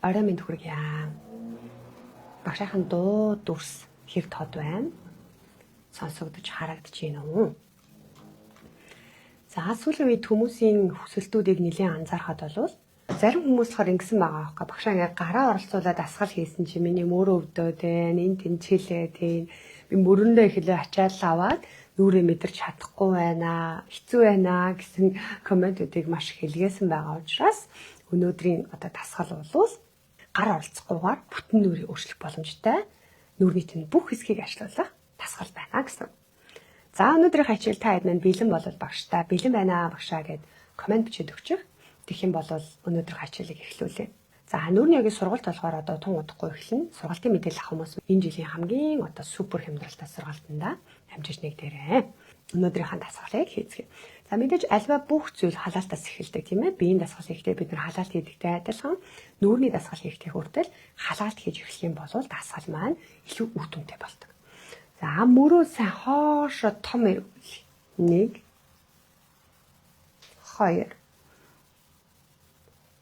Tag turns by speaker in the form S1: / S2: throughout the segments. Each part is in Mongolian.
S1: Орой минь хүргье. Багшаахан дуу дүрс хэр тод байна? Сонсогдож харагдаж байна уу? За сүүлийн үед хүмүүсийн хүсэлтүүдийг нэлээд анзаархад болвол зарим хүмүүс болохоор ингэсэн байгаа аахгүй. Багшаа ингээ гараа оролцуулаад дасгал хийсэн чи миний мөрөө өвдөөд байна. Энд тэнцэлээд байна. Би мөрөндөө ихлэ ачаал аваад нүрээ мэдэрч чадахгүй байна. Хэцүү байна гэсэн комментүүдийг маш их хэлгээсэн байгаа учраас өнөөдрийн дасгал болвол гар оролцохгүйгээр бүтэн нүрийг өөрчлөх боломжтой нүрийн тэн бүх хэсгийг ажилуулах дасгал байна гэсэн. За өнөөдрийн хичээл та хэд маань бэлэн болол багштай бэлэн байна багшаа гэд комент бичиж өгчих. Тэгэх юм бол өнөөдрийн хичээлийг эхлүүлээ. За нүрийн ягийн сургалт болохоор тун удахгүй эхэлнэ. Сургалтын мэдээлэл авах хүмүүс энэ жилийн хамгийн супер хямдралтай сургалтанда амжиж нэгдэрээ. Өнөөдрийнхээ дасгалыг хийцгээе. За мэдээж альва бүх зүйл халаалтаас эхэлдэг тийм ээ. Биеийн дасгал хийхдээ бид нар халаалт хийдэгтэй адилхан нүрийн дасгал хийхдээ хүртэл халаалт хийж эхлэх юм бол дасгал маань илүү үр дүнтэй болдог. За мөрөө сайн хоошо том эргүүл. 1 2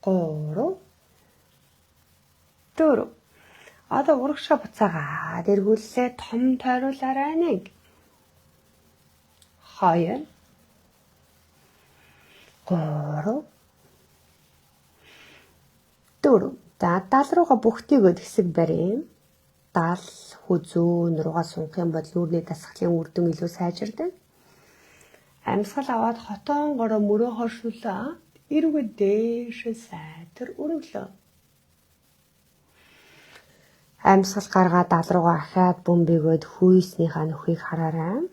S1: 3 4 Одоо урагшаа буцаагаад эргүүллээ том тойруулаарай 1 2 3 4 За 70 руугаа бүгтийгөө хэсэг барья. 70 хүзүүн руугаа сунгах юм бол нүрийн дасгалын үр дүн илүү сайжирдаг. Амьсгал аваад хотонгороо мөрөө хоршуулаад эргээ дээшээ сайтар өргөлөө. Амьсгал гаргаад 70 руугаа ахаад бөмбөгөөд хүйснийхаа нөхийг хараарай.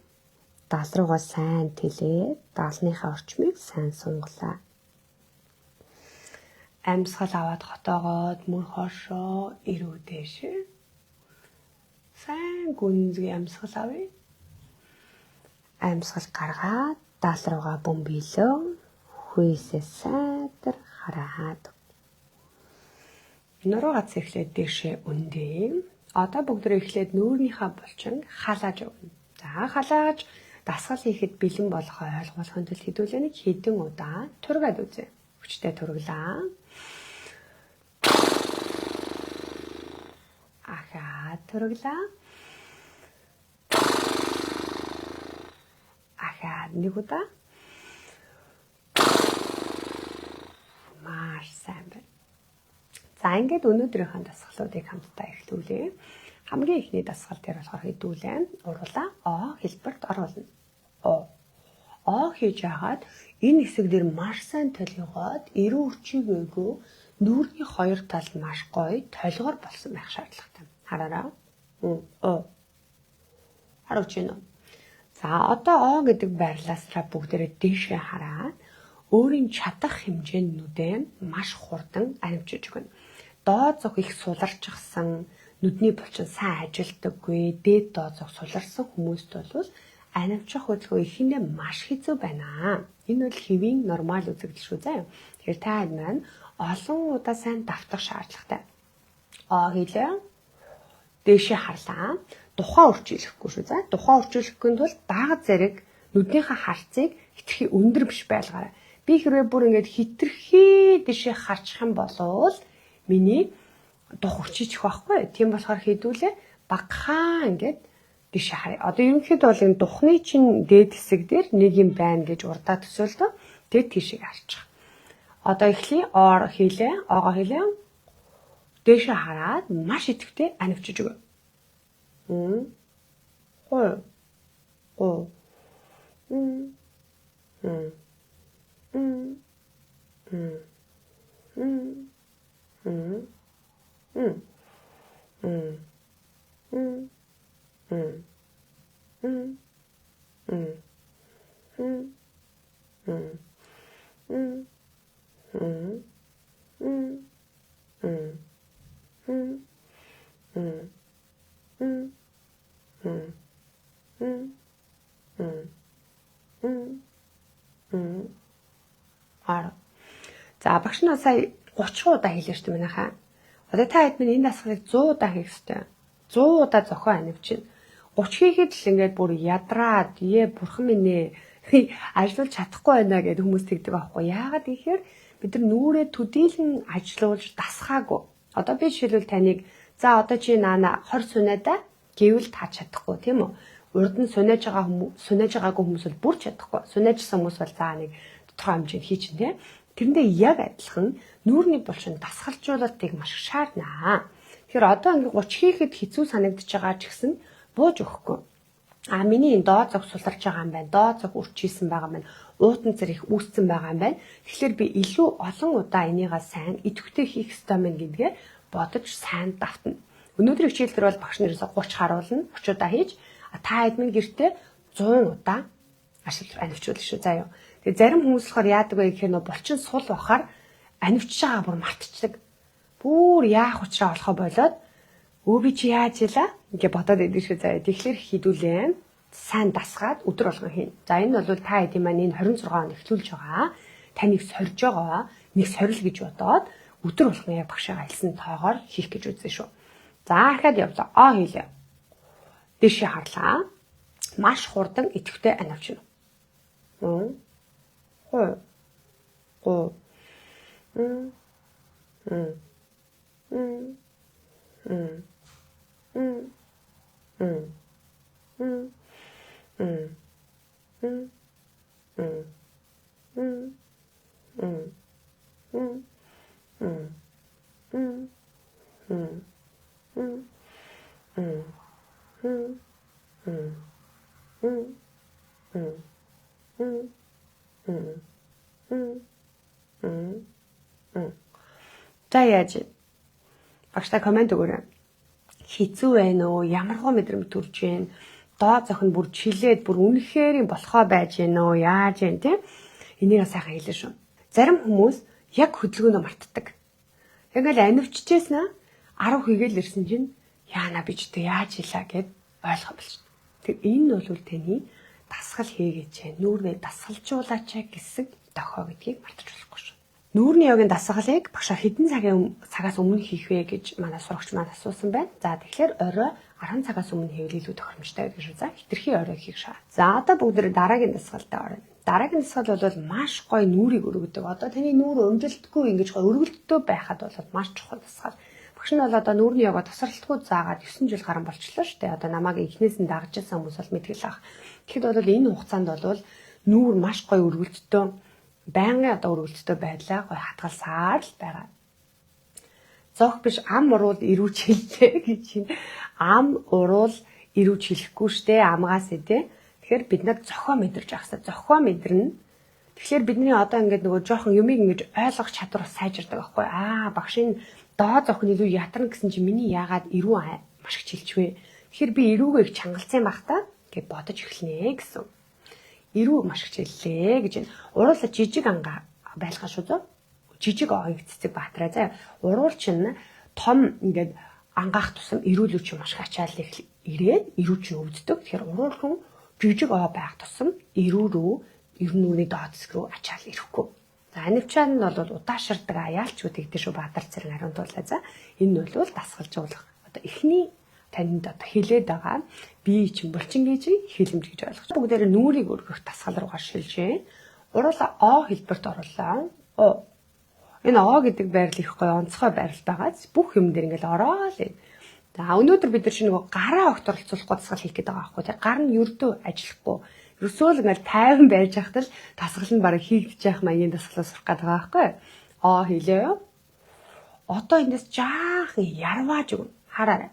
S1: 70 руугаа сайн тэлээд 70-ныхаа орчмыг сайн сунгалаа. Амьсгал аваад хотоогоод мөр хошоо эрүү дээшээ. Сайн гүнзгий амьсгал авъя. Амьсгал гаргаад 70 руугаа бөмбөглөө. Хүйсээ сайтар хараад. Нуруугаас эхлээд дээшээ өндөө. Одоо бүгдээ эхлээд нүүрнийхээ булчин халааж өгнө. За халааж дасгал хийхэд бэлэн болох ойлгуулахын тулд хэдүүлээ нэг хэдэн удаа тургаад үзье. Хүчтэй турглаа. Ахаа турглаа. Ахаа нэг удаа. Маш сайн байна. За ингээд өнөөдрийнхээ дасгалуудыг хамтдаа эхлүүлээ. Хамгийн ихний дасгал дээр болохоор хэдүүлээ. Уруулаа о хэлбэрт оруулна. О хийж агаад энэ хэсэг дээр маш сайн толгойгоод эрүү өрчигөөгөө нүрийн хоёр тал маш гоё толгоор болсон байх шаардлагатай. Хараараа. Харуулж байна. За одоо о гэдэг байрлалаараа бүгдээрээ дээшээ хараад өөрийн чадах хэмжээнүүдээ маш хурдан анимчиж өгнө. Доод зог их суларчсан, нүдний булчин сайн ажилдаггүй, дээд доод зог суларсан хүмүүст бол анимчих хөдөлгөөн ихэндээ маш хэцүү байна. Энэ бол хэвийн нормал үзэгдэл шүү заа. Тэгэхээр та маань олон удаа сайн давтах шаардлагатай. Хийлээ. Дээшээ харлаа. Тухайн өрчүүлэхгүй шүү заа. Тухайн өрчүүлэхгүй тул бага зэрэг нүднийхээ харцыг хэтэрхий өндөр биш байлгаарай. Би хэрвээ бүр ингэж хэтэрхий дээшээ харчих юм бол миний дух өрчичих байхгүй. Тийм болохоор хийдүүлээ багахан ингэж дээшээ харъя. Одоо ерөнхийдөө бол энэ духны чинь дээд хэсэг дээр нэг юм байна гэж урдаа төсөөлдөө. Тэгээд тийшээ харчих. Одоо эхлэе оор хийлээ. Оогоо хийлээ. Дээшээ хараад маш идэвхтэй анивчиж өгөө. За багш нь сая 30 удаа хэлсэн шүү дээ манайхаа. Одоо та хэд минь энэ дасгалыг 100 удаа хийх ёстой. 100 удаа зохион анивчин. 30 хийхэд л ингээд бүр ядраад, бурхан минь ээ ажиллаж чадахгүй байна гэдэг хүмүүс тэгдэг аахгүй. Яагаад гэхээр бид нар нүрээ төдийлөн ажиллуулж дасгаагүй. Одоо би жишээлбэл таныг за одоо чи наана 20 сунаадаа гэвэл таач чадахгүй тийм үү? Урд нь сунааж байгаагүй хүмүүс бол бүр чадахгүй. Сунаажсан хүмүүс бол за нэг тодорхой хэмжээнд хийчин тийм. Тэрэндээ яг адилхан нүүрний булчин дасгалжуулалтыг маш их шаарднаа. Тэгэхээр одоо ингээ 30 хийхэд хэцүү санагдаж байгаа ч гэсэн бууж өгөхгүй. Миний доод зог суларч байгаа юм байна. Доод зог үрчилсэн байгаа юм байна. Уутан цэр их үүссэн байгаа юм байна. Тэгэхээр би илүү олон удаа энийгээ сайн идэвхтэй хийх ёстой мэн гэдгээ бодож сайн давтна. Өнөөдрийн хичээл дээр бол багш нараас 30 харуулна, 30 удаа хийж, та админ гэртээ 100 удаа анивчуулна шүү заяа. Тэгээ зарим хүмүүс болохоор яадаг вэ гэхээр нөө булчин сул бахаар анивчж байгаа бүр мартчихдаг. Бүр яах учраа болохоо болоод өө би чи яаж ийла ингээ бодоод идэв шүү заяа. Тэгэхээр хідүүлээ. Сайн дасгаад өдөр болгон хийн. За энэ бол та хэдийн маань энэ 26 онд эхлүүлж байгаа. Таныг сорж байгаа. Нэг сорил гэж бодоод өдөр болгон яг багшаа хэлсэн тоогоор хийх гэж үзсэн шүү. За ахаад явлаа. Хийлээ. Дэшээ харлаа. Маш хурдан идэвхтэй анивчна. За яаж багштай комент өгөөрэй. Хэцүү байна уу? Ямархуу мэдрэмж төрж байна? Доод зохин бүр чилээд бүр үнэхээр болохоо байж байна уу? Яаж вэ те? Энийг сайхан хэлээ шүү. Зарим хүмүүс яг хөдөлгөөнөө мартдаг. Яг л анивчжсэн 10 хийгээл ирсэн чинь яана би ч тэ яаж хийлаа гэд ойлгох болж. Тэг энэ бол таны дасгал хийгээч, нүүрнээ дасгалжуулаач гэсэн дохоо гэдгийг мартаж болохгүй шүү. Нүүрний ёгийн дасгалыг багшаа хэдэн цагаас өмнө хийх вэ гэж манай сурагч маань асуусан байна. За тэгэхээр орой 10 цагаас өмнө хийвэл илүү тохиромжтой гэдэг шүү. За хитрхи орой хийх шаа. За одоо бүгд дараагийн дасгалдаа орно. Дараагийн дасгал бол маш гоё нүрийг өргөдөг. Одоо таны нүур өмжилдөггүй ингэж гоё өргөлтөө байхад бол маш чухал дасгал. Багш нь бол одоо нүүрний ёгоо тасралтгүй заагаад 9 жил гарan болчихлоо шүү дээ. Одоо намайг эхнээс нь дагж ирсэн хүмүүс бол мэдгэл ах. Тэгэхэд бол энэ хугацаанд бол нүүр маш гоё өргөлтөө байнгын одоо өргөлттэй байдлаа гоё хатгалсаар л байгаа. Зох биш ам уруул ирүүч хэллээ гэж чинь ам уруул ирүүч хэлэхгүй штэ амгаас ээ. Тэгэхээр бид нар зохио мэдэрч ахсаа зохио мэдэрнэ. Тэгэхээр бидний одоо ингээд нөгөө жоохон юмыг ингэж ойлгох чадвар сайжирдаг байхгүй. Багшийн доод зохин илүү ятарна гэсэн чинь миний яагаад ирүү маш их чилчвэ. Тэгэхээр би ирүүгээ их чангалцсан байх та гэж бодож эхлэнэ гэсэн. Ирүү маш их чиллээ гэж байна. Уруула жижиг ангаа байлгаа шүү зөө. Жижиг оог цэцэг баатраа заа. Уруулч нь том ингээд ангаах тусам ирүүлүү чи маш их ачаал ирээд ирүү чи өвддөг. Тэгэхээр уруулхан жижиг оо байх тусам ирүү рүү ирнүүний доод хэсэг рүү ачаал ирэхгүй. За анивчаан нь бол удааширдаг аяалч гэдэг дээ шүү Баатар цэрэг ариун туулаа за. Энэ бол дасгалжуулах. Одоо эхний танд одоо хилээд байгаа бие чинь булчин гэж хэлэмж гэж ойлгож. Бүгдээр нүрийг өргөх дасгал руугаа шилжээ. Уруула о хэлбэрт оруулаа. Энэ о гэдэг байрал их гоё онцгой байрал байгааз бүх юм дээр ингээл ороод. За өнөөдөр бид нар чинь нөгөө гараа огт оролцуулахгүй дасгал хийх гэдэг байгаа байхгүй тий. Гар нь ердөө ажиллахгүй. Ерөөсөө л ингээл тайван байж хахад л дасгал нь бараг хийгдэж явах маягийн дасгалаа сурах гэдэг байгаа байхгүй. Хэлээ. Одоо эндээс жаахан ярвааж өгнө. Хараарай.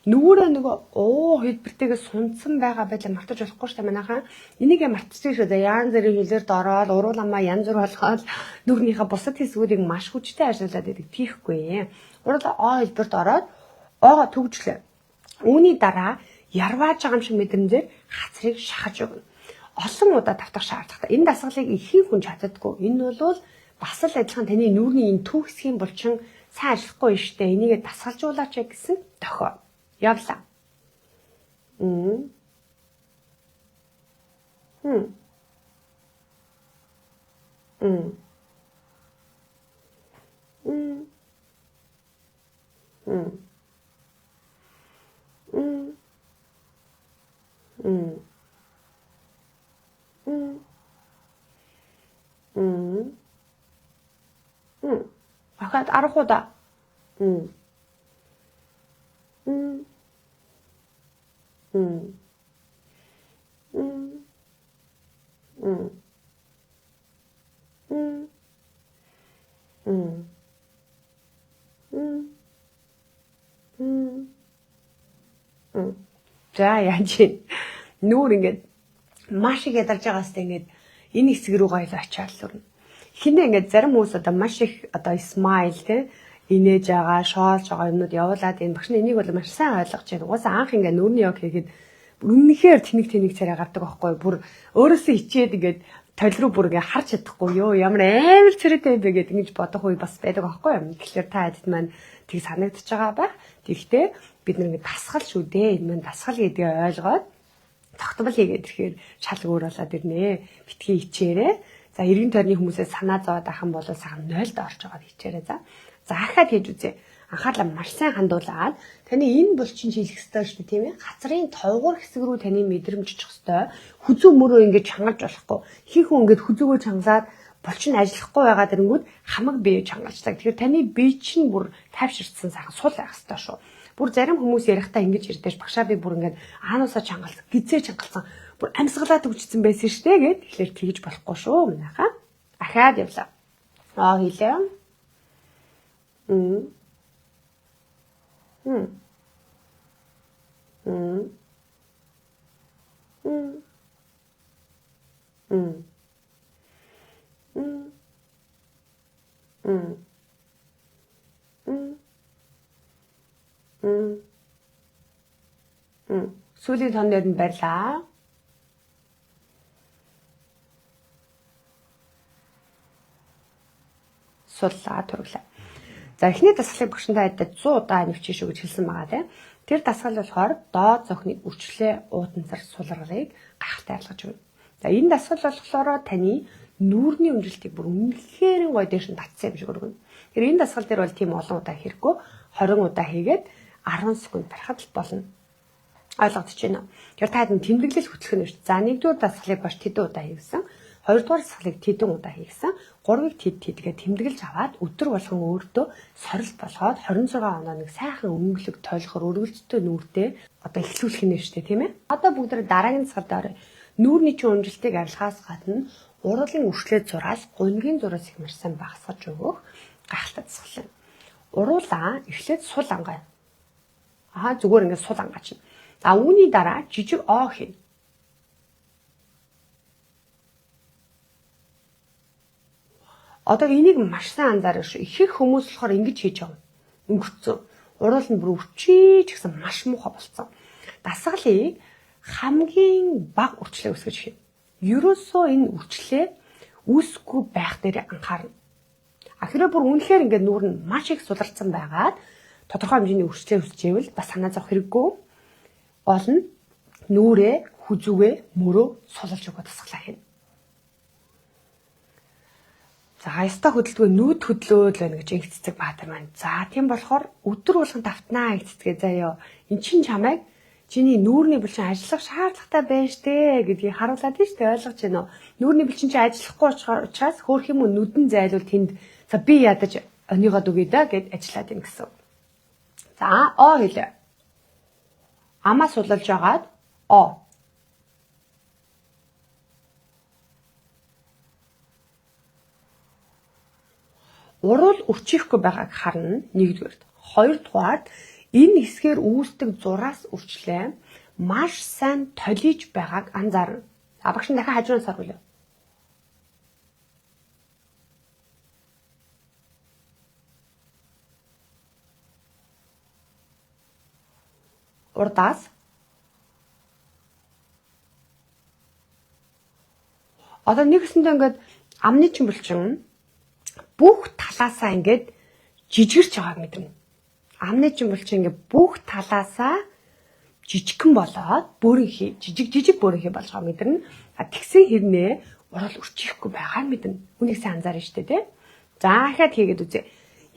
S1: Нүрээ нөгөө хэлбэртэйгээ сунцсан байгаа байлаа мартаж болохгүй шүү дээ манайхаа. Энийгээ мартчихсан шүү дээ. Янз бүрийн хэлээр дороод урууламаа янз бүр болгоод нүрнийхээ бусад хэсгүүдийг маш хүчтэй ажиллаад байдаг. Тийхгүй. Уруулаа о хэлбэрт ороод оогоо төгжлөө. Үүний дараа ярвааж байгаа юм шиг мэдрэмжээр хацрыг шахаж өгнө. Олон удаа давтах шаардлагатай. Энэ дасгалыг ихэнх хүн чаддаггүй. Энэ бол бас л адилхан таны нүрийн энэ түүх хэсгийн булчин сайн ажиллахгүй штэ. Энийгээ дасгалжуулаач гэсэн дохио. Явлаа. Ахад 10 удаа. За яаж нүүр ингээд маш их ядарч байгаас тэгээд энэ хэсэг рүү гоё л очиад л өрнө. Хинэ ингээд зарим хүмүүс одоо маш их одоо смайл те инээж байгаа, шоолж байгаа юмнууд явуулаад энэ багш энийг бол маш сайн ойлгож байна. Угаасаа анх ингээд нүүрний яг хийгээд үнэнхээр тэнэг царай гардаг байхгүй бүр өөрөөсөө хичээд ингээд тойл руу бүр ингээд харж чадахгүй ёо ямар амар царайтай бэ гэдэг ингэж бодох үе бас байдаг байхгүй юм. Тэгэхээр та хэд маань тийг санагдаж байгаа байх. Тэгэхдээ бид нэг дасгал шүү дээ. Энэ маань дасгал гэдгийг ойлгоод тогтмол хийгээд ирэхээр шал өөр болоод ирнэ. Битгий хичээрээ. За эргэн тойрны хүмүүсээс санаа зовоод ахын бол сайхан 0-д орж байгаа хичээрээ. За ахаад хийж үзье. Анхаарлаа маш сайн хандуулаад таны энэ булчин хийх ёстой шүү дээ тийм ээ. Газрын товгор хэсэг рүү таны мэдрэмж очих ёстой. Хүзүү мөрөө ингэж чангалж болохгүй. Хин хүн ингэж хүзүүгөө чангалаад булчин ажиллахгүй байгаа дэрнгүүд хамаг бие чангалждаг. Тэгэхээр таны бие чинь бүр тайвширсан сайхан сул байх ёстой шүү. Бүр зарим хүмүүс ярихдаа ингэж ярьдэж багшаа би бүр ингэж аануусаа чангалсан, гизээ чангалсан, бүр амьсгалаад өгчсөн байсан шүү дээ гэд. Тэгэхээр тэгж болохгүй шүү манайхаа. Ахаад явлаа. Хийлээ. Сүүлийн тон дээр нь барьлаа. Суллаа турлаа. За эхний дасгалыг багшинтай адилд 100 удаа нэвчээ шүү гэж хэлсэн байгаа тийм. Тэр дасгал болохоор доод зохины үрчлээ уудансар сулрагыг гайхалтай ялгаж өгнө. За энэ дасгал болохоор таны нүүрний өнжилтийг бүр үнэхээр гоё дээш нь татсан юм шиг өргөнө. Тэр энэ дасгал дээр бол тийм олон удаа хэрэггүй 20 удаа хийгээд 10 секунд барихад л болно. Ойлгогдож байна уу? Тэр та хэд тэмдэглэл хөтлөх нь шүү. За нэгдүгээр дасгалыг баш тэдэн удаа хийгсэн. Хоёрдугаар дасгалыг тэдэн удаа хийгсэн. Гуравыг тэдгээ тэмдэглэж аваад өдөр болгон өөртөө сорилт болгоод 26 оноо нэг сайхан өнгөлөг тойлохор өргөлттэй нүүртэй одоо эхлүүлэх нь шүү дээ тийм ээ. Одоо бүгд дараагийн дасгалд орё. Нүүрний чинь өнжилтийг арилгахаас гадна уруулын үрчлээ зураас гунгийн зураас их марсан багасгаж өгөх гайхалтай дасгал юм. Уруулаа эхлээд сул ангаа. Зүгээр ингээд сул ангаач. За үүний дараа жижиг о хийнэ. Одоо энийг маш сайн анзаарах шүү. Ихэнх хүмүүс болохоор ингэж хийж байгаа. Өнгөрцөн. Уруул нь бүр өвчиж гэсэн маш муухай болсон. Дасгалыг хамгийн бага үрчлээ үсгэж хийнэ. Ерөөсөө энэ үрчлээ үүсэхгүй байх дээр анхаарна. Ахираа бүр үнэхээр ингээд нүүр нь маш их суларцсан байгаад тодорхой хэмжээний үрчлээ үсчээвэл бас санаа зовох хэрэггүй. Гол нь нүүрээ, хүзүүгээ, мөрөө сулалж өгөх дасгалаа хийнэ. За яста хөдөлгөө нүүд хөдлөөд л байна гэж инх цэцэг баатар маань. За тийм болохоор өдөр болгон давтнаа инх цэцгээ заяа. Эн чин чамайг чиний нүүрний булчин ажиллах шаардлагатай байна штэ гэдгийг харуулад тийм штэ ойлгож байна уу? Нүүрний булчин чинь ажиллахгүй учраас хөөх юм уу нүдэн зайлуул тэнд за би ядаж онийгоо дүгэй да гэд ажиллаад юм гэсэн. За о хэлээ. Амаа сулалж агаад о. Уруул үрчихгүй байгааг харна нэгдүгээр. Хоёрдугаар энэ хэсгээр үүсдэг зураас үрчлээ маш сайн толиж байгааг анзаарна. Багш нь дахин хажуунаас харуулъя. Урдаас одоо нэгсэндээ ингээд амны чин булчин бүх талаасаа ингээд жижигэрч байгааг мэднэ. Амны чин булчин ингээд бүх талаасаа жижигхэн болоод бөөрийнхий жижиг бөөрийнхий болж байгаа мэднэ. Тэгсэн хэрнээ урал өрчихгүй байгааг мэднэ. Үнийг сайн анзаарна шүү дээ, тэ. За ахаад хийгээд үзье.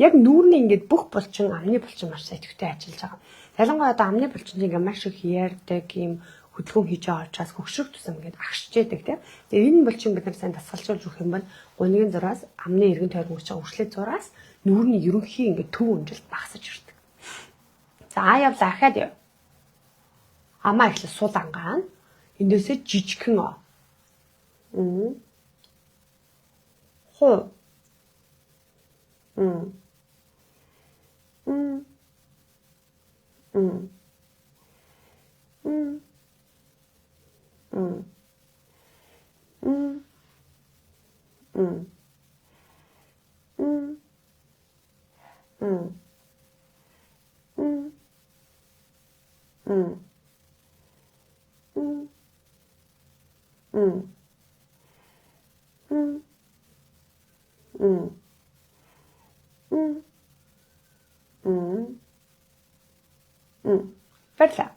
S1: Яг нүүрний ингээд бүх булчин амны булчин маш сайн идэвхтэй ажиллаж байгаа. Ялангуяа одоо амны булчин ингээд маш их ярьдаг юм хөдөлгөөн хийж байгаа учраас хөгшрөх тусам ингээд агшиж яадаг тийм. Тэгээ энэ булчин бид нар сайн дасгалжуулж өгөх юм бол гунигийн зураас амны эргэн тойрон үүсэж байгаа үрчлээ зураас нүүрний ерөнхий ингээд төв өнжилт багасж ирдэг. За явлаа ахаад яв. Амаа ихлэ сул ангаана. Эндээсээ жижигхэн оо. Хоо. Баярлалаа.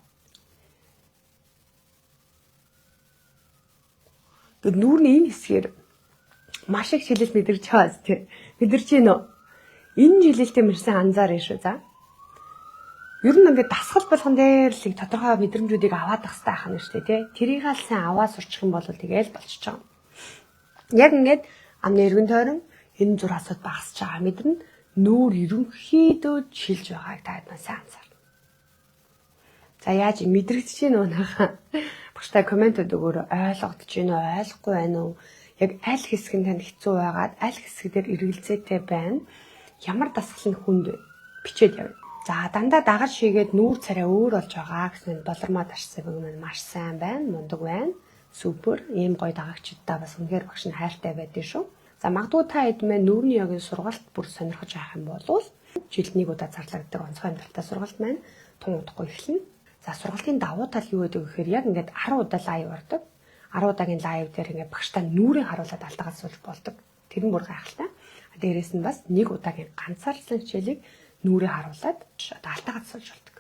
S1: Гэвь нүүрний энэ хэсгээр маш их шилэл мэдэрч хаас тий. Мэдэрч гин үү? Энэ жилэлтэй мэрсэн анзаарна шүү за. Ер нь ингээд дасгал болгон дээр л тодорхой мэдрэмжүүдийг аваад ах хэрэгтэй ахна шүү тий. Тэрийг аль сайн аваад сурчих юм бол тэгээл болчихж байгаа. Яг ингээд амны эргэн тойрон энэ зураасад багасч байгаа мэдэрнэ нүүр ерөнхийдөө шилж байгааг та хэд сайн анзаарна. За яаж мэдрэгдэж гин үү нахаа? Багштай комментод өгөөрэй. Ойлгогдож гин үү? Ойлгохгүй байна уу? Яг аль хэсэг нь танд хэцүү байгаад аль хэсгээр эргэлзээтэй байна? Ямар дасгал нь хүнд вэ? Бичээд явъя. За дандаа дагаж шигээд нүүр царай өөр болж байгаа гэсэн болормоо тарьсан юм маш сайн байна. Мундаг байна. Супер. Ийм гоё дагагчдаа бас үнэхээр багш нь хайртай байдсан шүү. За магадгүй та хэд мэн нүүрний ёгийн сургалт бүр сонирхож авах юм бол жилд нэг удаа зарлагддаг онцгой амьдралтай сургалт маань тун удахгүй эхэлнэ. За сургалтын давуу тал юу гэдэг вэ гэхээр яг ингээд 10 удаа лайв ордог. 10 удаагийн лайв дээр ингээд багштай нүрийг харуулад алдаагаа суулж болдог. Тэр нь бүр гайхалтай. Дээрээс нь бас нэг удаагийн ганцаардлан хичээлийг нүрийг харуулад алдаагаа суулж болдог.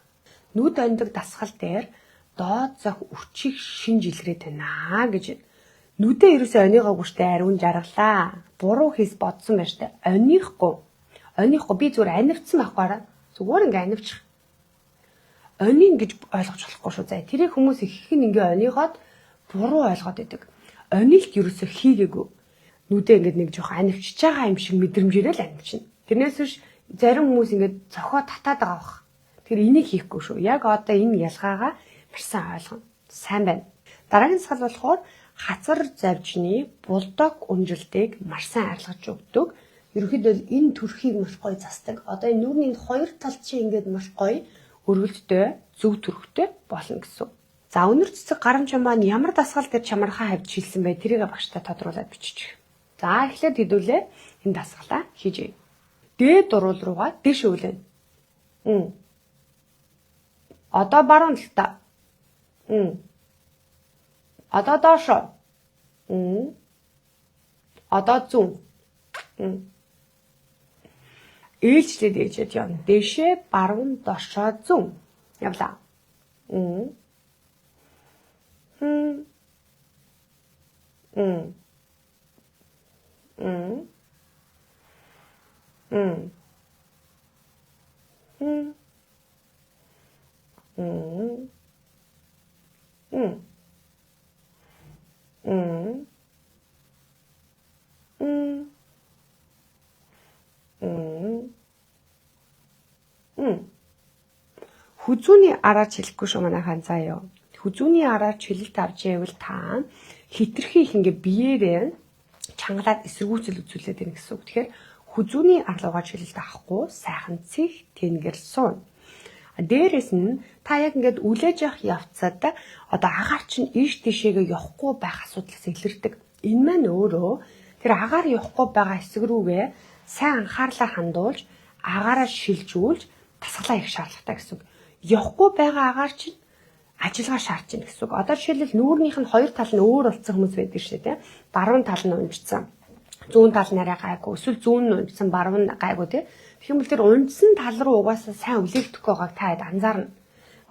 S1: Нүд ондог дасгал дээр доод зах өвчийг шинж илрээд байна гэж нүдээ ерөөсөө оныгоо гүштэй ариун жаргалаа. Буруу хийс бодсон байж та оныхгүй. Оныхгүй би зүгээр анивцсан байхгүй. Зүгээр ингээд анивчих. Онийн гэж ойлгож болохгүй шүү. За тэрийг хүмүүс их их ингээ оныгоод буруу ойлгоод байдаг. Онилт ерөөсөө хийгээгүй. Нүдээ ингээд нэг жоох анивчж байгаа юм шиг мэдрэмжээрээ л анивчна. Тэрнээс биш зарим хүмүүс ингээд цохоо татаад байгаа бах. Тэр энийг хийхгүй шүү. Яг одоо энэ ялгаагаа маш сайн ойлгоно. Сайн байна. Дараагийн сал болохоор хацар завжны булдог унжилтыг маш сайн арилгаж өгдөг. Ерөнхийдөө энэ төрхийг маш гоё засдаг. Одоо энэ нүрийн хоёр тал чинь ингээд маш гоё өргөлттэй, зөв төрхтэй болно гэсэн. За өнөр цэцэг гарамж маань ямар дасгал дээр чамархаа хавьж шилсэн бай тэрийг багштай тодруулаад бичих. За эхлээд хэдүүлээ энэ дасгалаа хийж. Дээд дуруул руугаа дэш өвлөн. Одоо баруун талта. Одоо доошо. Одоо зүүн. Ээлжлээд ээжэд явна. Дэшээ, баруун, доошоо, зүүн. Явлаа. Хүзүүний араач хэлэхгүй шүү манайхан заяа. Хүзүүний араач хэлэлт авч ивэл та хитрхи их ингээ биеэрээ чангалаад эсэргүүцэл үзүүлээд байна гэсэн үг. Тэгэхээр хүзүүний арлуугаар хэлэлт авахгүй сайхан цэг тэнгэр суун. Дээрээс нь та яг ингээд үлээж явах явцад одоо агаар чинь ийш тийшээгээ явахгүй байх асуудлаас илэрдэг. Энэ маань өөрөө тэр агаар явахгүй байгаа хэсэг рүүгээ сайн анхаарлаа хандуулж агаараа шилжүүлж тасгалаа их шаардлагатай гэсэн үг. Явахгүй байгаа агаар чинь ажиллагаа шаардж байна гэсэн үг. Одоо жишээлбэл нүүрнийх нь хоёр тал нь өөр болсон хүмүүс байдаг шээ тийм. Баруун тал нь унжсан. Зүүн тал нь арай гайгүй. Эсвэл зүүн нь унжсан, баруун нь гайгүй тийм. Тэгэх юм бол тэр унжсан тал руу угаасаа сайн үлээхдэггүй байгааг та хэд анзаарна.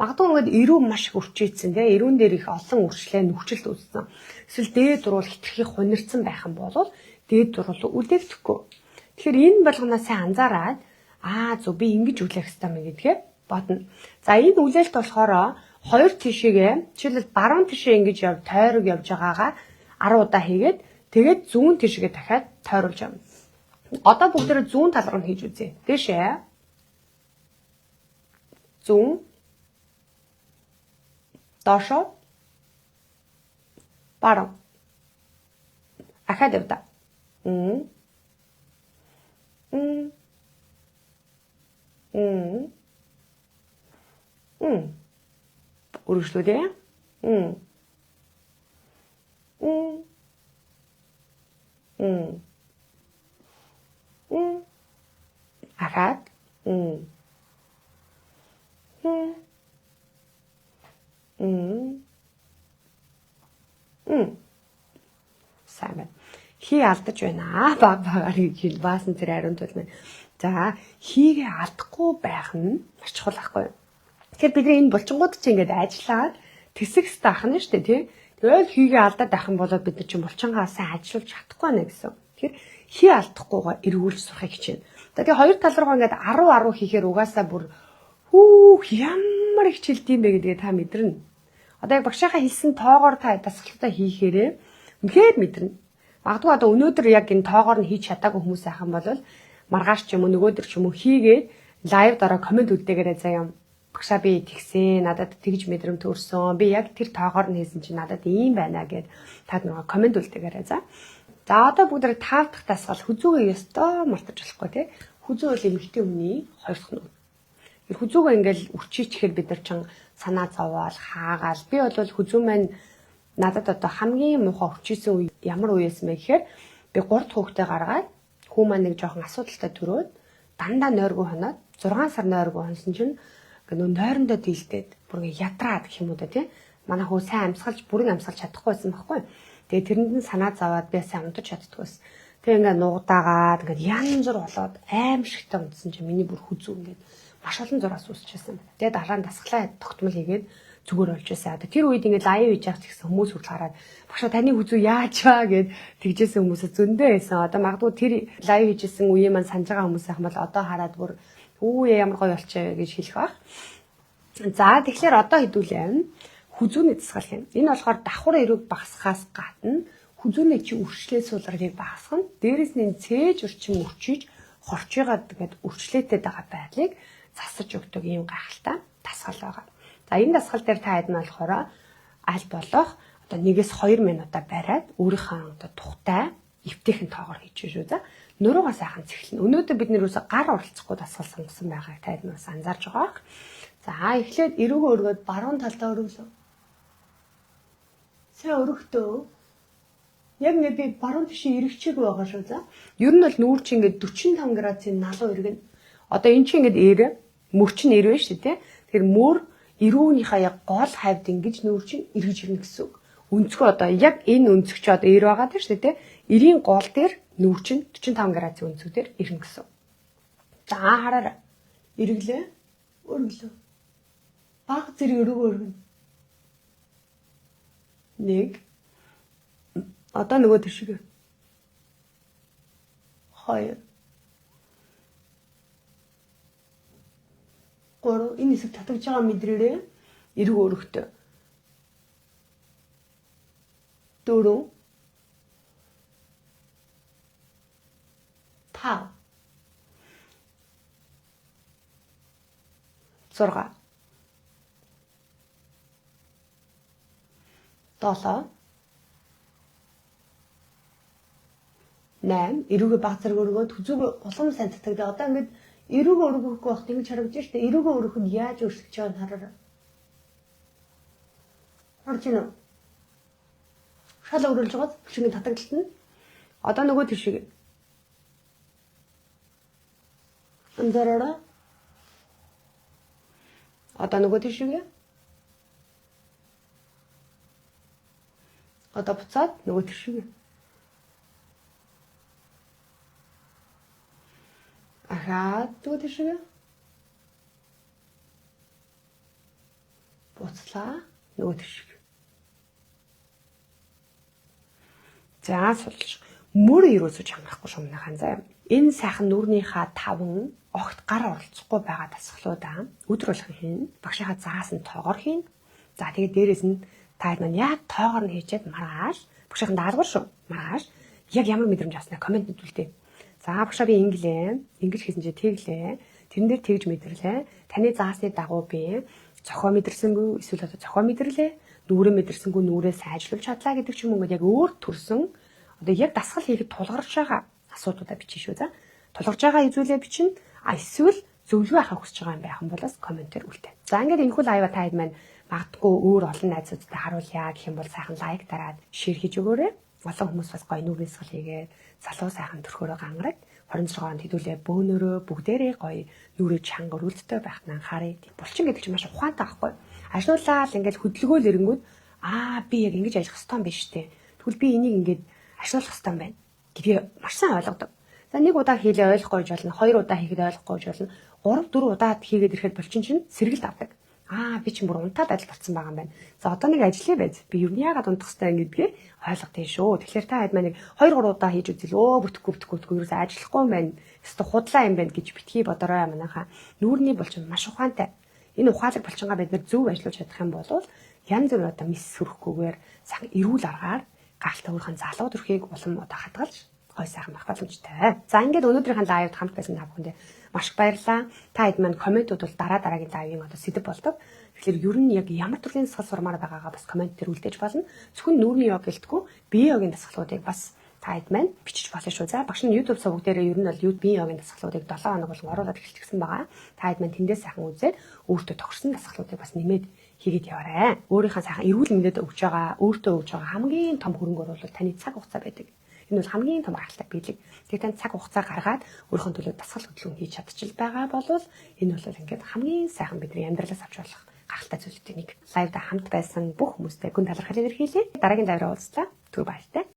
S1: Магадгүй ингээд эрүүн маш их өрчээдсэн тийм. Эрүүн дээр их олон үрчлээ нүхжилт үүссэн. Эсвэл дээд дуруул хитрхи хунирцсан байх юм бол дээд дуруул үлээхдэггүй. Тэгэхээр энэ болгоноос сайн анзаараад Зөв би ингэж үлээх хэрэгтэй мэн гэдгээ бодно. За энэ үлээлт болохоор хоёр тишээгээ жишээлбэл баруун тишээ ингэж тойрог явж байгаагаа 10 удаа хийгээд тэгээд зүүн тишээгээ дахиад тойруулж явна. Одоо бүгдээрээ зүүн тал руу хийж үзье. Дэшээ. Зүүн. Доошо. Баруун. Ахаад явда. Үргэлжлүүлээ. Ахаад. Сайн байна. Хий алдаж байна. Багаар хийж баасан тэр ариун тул маань. За хийгээ алдахгүй байх нь маш чухал байхгүй юу? Тэгэхээр бид энэ булчингууд чинь ингээд ажиллаад тэсэх хэрэгтэй ах нь шүү дээ тий. Тэгээд хийгээ алдаад байх юм бол бид нар чинь булчингаа сайн ажиллуулж чадахгүй байна гэсэн. Тэгэхээр хий алдахгүйгаа эргүүлж сурахыг хичээнэ. Тэгээд хоёр тал руугаа ингээд 10 хийхээр угаасаа бүр ямар их хичээлдэм бэ гэдгээ та мэдэрнэ. Одоо яг багшийнхаа хэлсэн тоогоор та дасгалтаа хийхээрээ үнэхээр мэдэрнэ. Магадгүй одоо өнөөдөр яг энэ тоогоор нь хийж чадаагүй хүмүүс айхан бол маргааш ч юм уу нөгөөдөр ч юм уу хийгээд лайв дараа комент үлдээгээрэй заяа. Багшаа би тэгсэн, надад тэгж мэдрэмт төрсөн. Би яг тэр тоогоор нь хийсэн чинь надад ийм байна гэд та нөгөө комент үлдээгээрэй за. За одоо бүгд 5 дахь дасгал хүзүүгээ ёстой мартаж болохгүй тий. Хүзүү бол эмэгтэй хүний хоёр дахь нүд. Хүзүүгээ ингээл үрчийчхээр бид нар чин санаа зовоол хаагаал. Би бол хүзүү маань надад одоо хамгийн муухай үрчийсэн үе ямар үеэс мэ гэхээр би 3 дахь хүүхдээ гаргаад хүү маань нэг жоохон асуудалтай төрөөд дандаа нойргүй хоноод 6 сар нойргүй хонсон чинь нөө нойрондоо дийлдээд бүр ядраад гэх юм уу да тий. Манай хүү сайн амьсгалж бүрэн амьсгалж чадахгүй байсан байхгүй. Тэгээ тэрэнд нь санаа зовоод би сайн унтаж чаддгүйс. Тэгээ ингээ нуугдаагаад ингээ янз бүр болоод аимшигтай унтсан чинь миний бүр хүзүү ингээ маш олон зураас үсчихсэн. Тэгээ дараа нь дасглаа тогтмол хийгээд зүгээр болж байсан. Тэр үед ингээ лайв хийж явах гэсэн хүмүүс хүртэл хараад багшаа таны хүзүү яаж ваа гэд тэгжсэн хүмүүсээ зөндөө байсан. Одоо магадгүй тэр лайв хийжсэн үеийн маань санаж байгаа хүмүүс ахмал одоо хараад бүр ямар гоё болчихё гэж хэлэх баг. За тэгэхээр одоо хэдүүлээ хүзүүний дасгал юм. Энэ болохоор давхар эрүүг багасгахаас гадна хүзүүний чи үрчлээ суулгыг багасгах нь дээрэс нь цээж өрчим өрчиж хорч байгаад тэгээд үрчлээтэй байгаа байдлыг засаж өгдөг юм гайхалтай дасгал байгаа. За энэ дасгал дээр та хэд нь болохоор аль болох одоо 1-2 минутаа бариад өөрийнхөө одоо тухтай эвтэйхэн тоогоор хийж шүү за. Нуруугаа сайхан цэглэн. Өнөөдөр бид нэрөөсө гар оролцохгүй дасгал сонгосон байгааг та хэд нь бас анзаарж байгаа бох. За эхлээд эрүүгөө өргөд баруун талдаа өргөлөө. Сайн өргөтөө. Яг ингээд би баруун тишээ эргэчээг байгаа шүү за. Ер нь бол нүүр чи ингээд 45 градусын налуу эргэнэ. Одоо эн чи ингээд ээр мөр чинь эр вэ шүү дээ. Тэгэхээр мөр эрүүгнийхаа яг гол хавьд ингэж нүүр чинь эргэж ирнэ гэсэн үг. Өнцгөө одоо яг энэ өнцөг чи одоо эр байгаа тийм шүү дээ. Эрийн гол дээр нүүр чинь 45 градусын өнцөг дээр ирнэ гэсэн. За хараарай. Эргэлээ. Өргөлөө. Баг зэрэг өргөө өргөнө. 1 одоо нөгөө тишгээ 2 3 энэ хэсэг татагж байгаа мэдрээрээ эрг өргөтөө 4 5 6 7 8 эрүүгээ баг зэрэг өргөөд хүзүүгээ улам сайн татагдаа. Одоо ингээд эрүүгээ өргөхгүй байхад ингэж харагдаж штэ. Эрүүгээ өргөхөнд яаж өрсөж байгааг хараарай. Харж байна уу? Шал өрүүлж байгаа бүлчингийн татагдалт нь. Одоо нөгөө тийшээ. Анзаараарай. Одоо нөгөө тийшээ. Одоо буцаад нөгөө тийшээ. Ахаад нөгөө тийшээ. Буцлаа нөгөө тийшээ. За сулж. мөр ерөөсөө чангарахгүй шумнахаа заяа. Энэ сайхан нүүрнийхаа 5 огт гар оролцохгүй байгаа дасгалуудаа өдөр болгон хийн. Багшийнхаа заасан тоогоор хийн. За тэгээд дээрэс нь та хэд маань яг тоогоор нь хийчихэд маргааш багшийн даалгавар шүү. Маргааш яг ямар мэдрэмж авснаа комент хэлдэг. За багшаа би ингэж хийсэн чи тэглээ. Тэрэн дээр тэгж мэдэрлээ. Таны заасны дагуу би цохоо мэдэрсэнгүй эсвэл одоо цохоо мэдэрлээ. Нүүрээ мэдэрсэнгүй нүүрээ сайжруулж чадлаа гэдэг ч юм уу яг өөр төрсөн одоо яг дасгал хийхэд тулгарч байгаа асуудлуудаа бичих шүү. За тулгарч байгаа үзүүлээ бичнэ. Эсвэл зөвлөгөө авах хүсэж байгаа юм байх юм бол бас комментээр үлдээ. За ингээд энэхүү лайва та хэд маань магадгүй өөр олон найзуудтай харуулъя гэх юм бол сайхан лайк дараад шеэр хийж өгөөрэй. Олон хүмүүс бас гоё нүрийн сгал хийгээд залуу сайхан төрхөөрөө гангараад 26 онд хэдүүлээ бөөнөрөө бүгдээрээ гоё нүрээ чанга өрөлттэй байхад анхаарай. Булчин гэдэг чинь маш ухаантай байхгүй. Ажлуулаад ингээд хөдөлгөөл ирэнгүүт би яг ингэж ажиллах ёстой юм биш үү? Тэгвэл би энийг ингээд ашиглах ёстой юм байна гэдгийг маш сайн ойлгодог. За нэг удаа хийлээ ойлгохгүй гэж болно, 2 удаа хийхэд ойлгохгүй гэж болно, 3 4 удаад хийгээд ирэхэд булчин чинь сэргэлт авдаг. Би чинь бүр унтаад ажилд орсон байгаа юм байна. За одоо нэг ажиллая байз. Би юу яагаад унтах хэрэгтэй гэдгээ ойлгохгүй шүү. Тэгэхээр та хэд маань нэг 2 3 удаа хийж үзэл бүтэхгүй ерөөсөө ажиллахгүй юм байна. Эсвэл худлаа юм байна гэж битгий бодорой манайхаа. Нүүрний булчин маш ухаантай. Энэ ухаалаг булчингаа бид нэр зөв ажиллуулж чадах юм бол янз бүр одоо мис сүрэхгүйгээр сайхан эрүүл аргаар галтаа өөрхөн залуу төрхийг улам одоо хадгалж гой сайхан байх боломжтой. За ингээд өнөөдрийнхээ лайвд хамт байсан та бүхэндээ маш их баярлалаа. Та хэд маань комментууд бол дараагийн лайвын одоо сэдв болдог. Тэгэхээр ер нь яг ямар төрлийн дасгал сурмаар байгаагаа бас коммент дээр үлдээж болно. Зөвхөн нүүрний йог гэлтгүй бие йогийн дасгалуудыг бас та хэд маань бичиж болно шүү. За багш нь YouTube суваг дээр ер нь бол бие йогийн дасгалуудыг 7 хоног болон оруулаад эхэлчихсэн байгаа. Та хэд маань тэндээс сайхан үзээд өөртөө тохирсон дасгалуудыг бас нэмээд хийгээд яваарай. Өөрийнхөө сайхан эрүүл мэндэд өгж байгаа, өөртөө өгж байгаа хамгийн том хөрөнгө оруулалт таны цаг хугацаа байдаг. Энэ бол хамгийн том гаралтай биелэг. Тэгээд тань цаг хугацаа гаргаад өөрийнхөө төлөө дасгал хөдөлгөөн хийж чадчих байгаа бол энэ бол ингээд хамгийн сайхан бидний амьдралаас авч болох гаралтай зүйлүүдийн нэг. Лайвда хамт байсан бүх хүмүүстээ гүн талархал илэрхийлье. Дараагийн лайвраа уулзлаа. Түр баяртай.